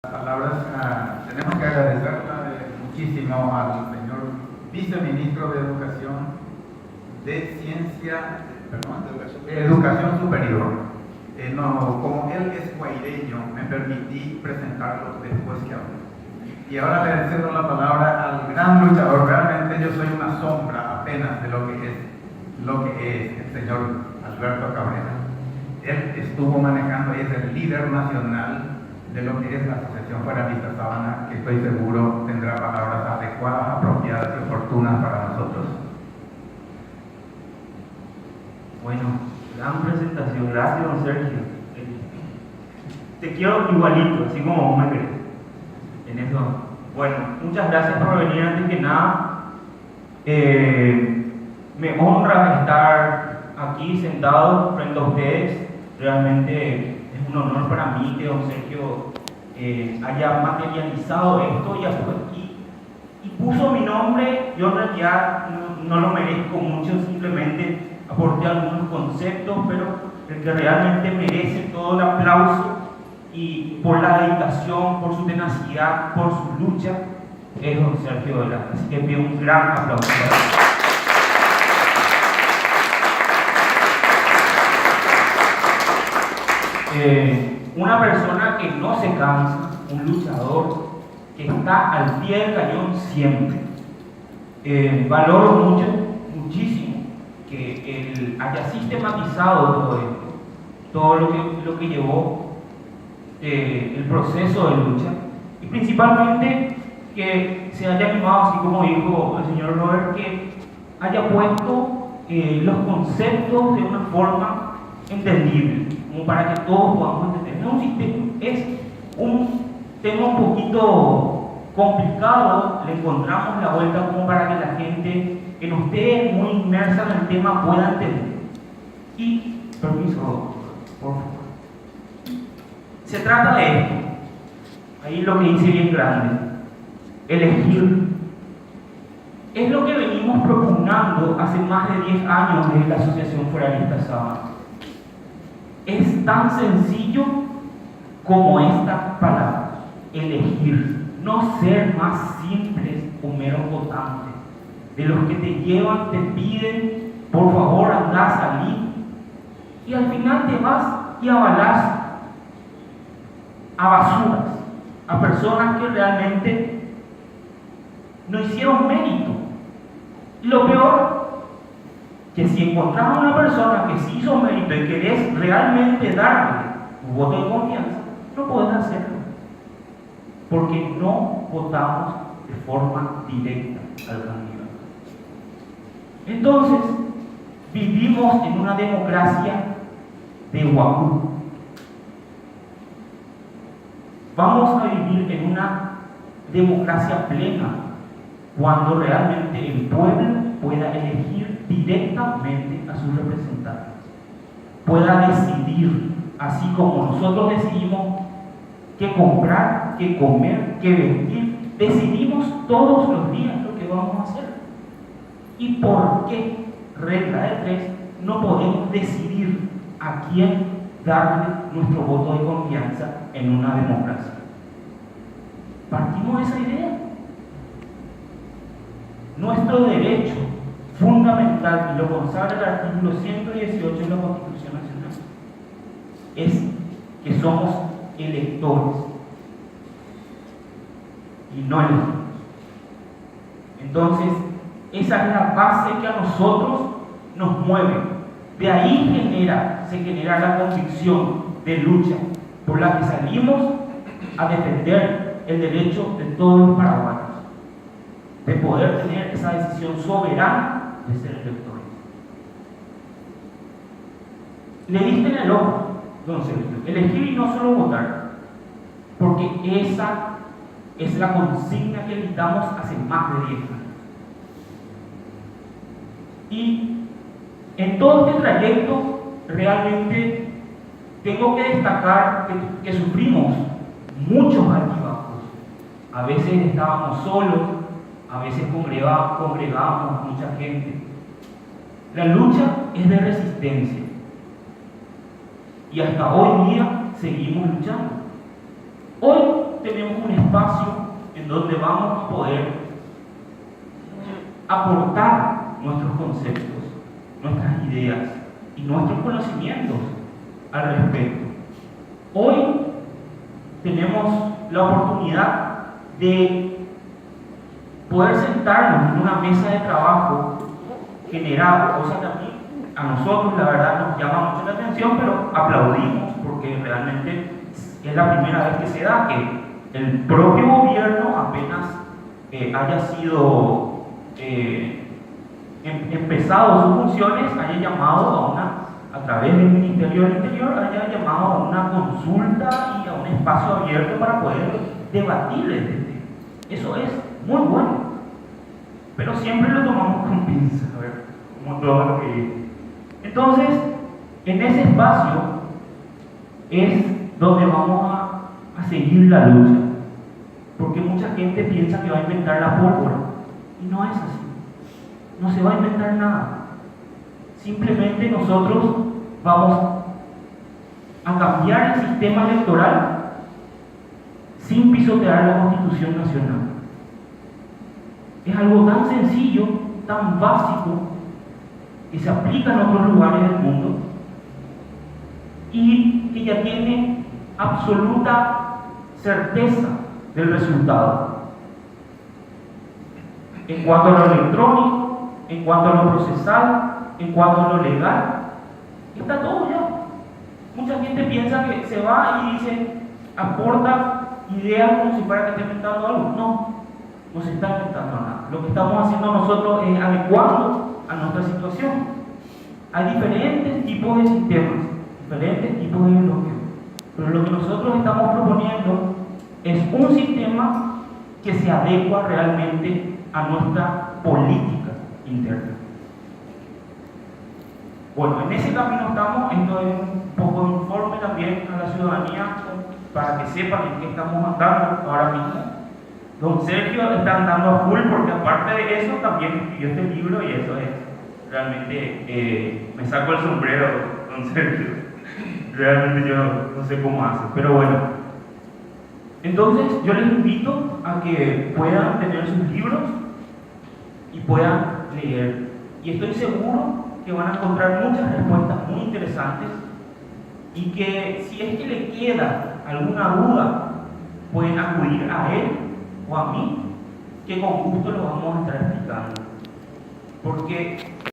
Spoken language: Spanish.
Palabras, tenemos que agradecerle muchísimo al señor viceministro de Educación Educación Superior. Como él es guaireño, me permití presentarlo después que hablé. Y ahora le cedo la palabra al gran luchador. Realmente yo soy una sombra apenas de lo que es el señor Alberto Cabrera. Él estuvo manejando y es el líder nacional de lo que es la Asociación Juaranista Sábana, que estoy seguro tendrá palabras adecuadas, apropiadas y oportunas para nosotros. Bueno, gran presentación, gracias don Sergio. Te quiero igualito, así como vos me querés. En eso, bueno, muchas gracias por venir. Antes que nada, me honra estar aquí sentado frente a ustedes. Realmente es un honor para mí que don Sergio haya materializado esto y puso mi nombre. Yo en realidad no lo merezco mucho, simplemente aporté algunos conceptos, pero el que realmente merece todo el aplauso y por la dedicación, por su tenacidad, por su lucha, es don Sergio Velázquez. Así que pido un gran aplauso para él. Una persona que no se cansa, un luchador que está al pie del cañón siempre. Valoro muchísimo que él haya sistematizado todo esto, todo lo que llevó el proceso de lucha, y principalmente que se haya animado, así como dijo el señor Robert, que haya puesto los conceptos de una forma entendible, como para que todos podamos entender. Es un tema un poquito complicado, le encontramos la vuelta como para que la gente que no esté muy inmersa en el tema pueda entender. Y, permiso, por favor. Se trata de esto, ahí lo que dice bien grande, elegir. Es lo que venimos propugnando hace más de 10 años desde la Asociación Juaranista Sábana. Es tan sencillo como esta palabra, elegir. No ser más simples o meros votantes, de los que te llevan, te piden, por favor anda a salir, y al final te vas y avalás a basuras, a personas que realmente no hicieron mérito. Y lo peor, que si encontrás a una persona que sí hizo mérito y querés realmente darle tu voto de confianza, no podés hacerlo, porque no votamos de forma directa al candidato. Entonces, vivimos en una democracia de Guacú. Vamos a vivir en una democracia plena cuando realmente el pueblo pueda elegir directamente a sus representantes, pueda decidir, así como nosotros decidimos qué comprar, qué comer, qué vestir, decidimos todos los días lo que vamos a hacer. ¿Y por qué, regla de 3, no podemos decidir a quién darle nuestro voto de confianza en una democracia? Partimos de esa idea. Nuestro derecho fundamental, y lo consagra el artículo 118 de la Constitución Nacional, es que somos electores y no elegimos. Entonces, esa es la base que a nosotros nos mueve. De ahí se genera la convicción de lucha por la que salimos a defender el derecho de todos los paraguayos de poder tener esa decisión soberana de ser electores. Le diste en el ojo, don Sergio, elegir y no solo votar, porque esa es la consigna que gritamos hace más de 10 años. Y en todo este trayecto realmente tengo que destacar que sufrimos muchos altibajos. A veces estábamos solos, a veces congregábamos mucha gente. La lucha es de resistencia y hasta hoy día seguimos luchando. Hoy tenemos un espacio en donde vamos a poder aportar nuestros conceptos, nuestras ideas y nuestros conocimientos al respecto. Hoy tenemos la oportunidad de poder sentarnos en una mesa de trabajo generada, cosa que a mí, a nosotros la verdad nos llama mucho la atención, pero aplaudimos porque realmente es la primera vez que se da que el propio gobierno apenas haya sido empezado sus funciones, haya llamado a través del Ministerio del Interior, haya llamado a una consulta y a un espacio abierto para poder debatir este tema. Eso es muy bueno, pero siempre lo tomamos con pinzas, a ver, como todo lo que... Entonces, en ese espacio es donde vamos a seguir la lucha, porque mucha gente piensa que va a inventar la pólvora, y no es así. No se va a inventar nada. Simplemente nosotros vamos a cambiar el sistema electoral sin pisotear la Constitución Nacional. Es algo tan sencillo, tan básico, que se aplica en otros lugares del mundo y que ya tiene absoluta certeza del resultado. En cuanto a lo electrónico, en cuanto a lo procesal, en cuanto a lo legal, está todo ya. Mucha gente piensa que se va y dice, aporta ideas como si fuera que esté inventando algo. No se está inventando nada. Lo que estamos haciendo nosotros es adecuando a nuestra situación. Hay diferentes tipos de sistemas, diferentes tipos de ideologías, pero lo que nosotros estamos proponiendo es un sistema que se adecua realmente a nuestra política interna. Bueno, en ese camino estamos. Esto es un poco de informe también a la ciudadanía para que sepan en qué estamos andando ahora mismo. Don Sergio está andando a full porque aparte de eso también escribió este libro y eso es realmente, me saco el sombrero, don Sergio. Realmente yo no sé cómo hace, pero bueno. Entonces yo les invito a que puedan tener sus libros y puedan leer. Y estoy seguro que van a encontrar muchas respuestas muy interesantes y que si es que le queda alguna duda, pueden acudir a él o a mí, que con gusto lo vamos a estar explicando. Porque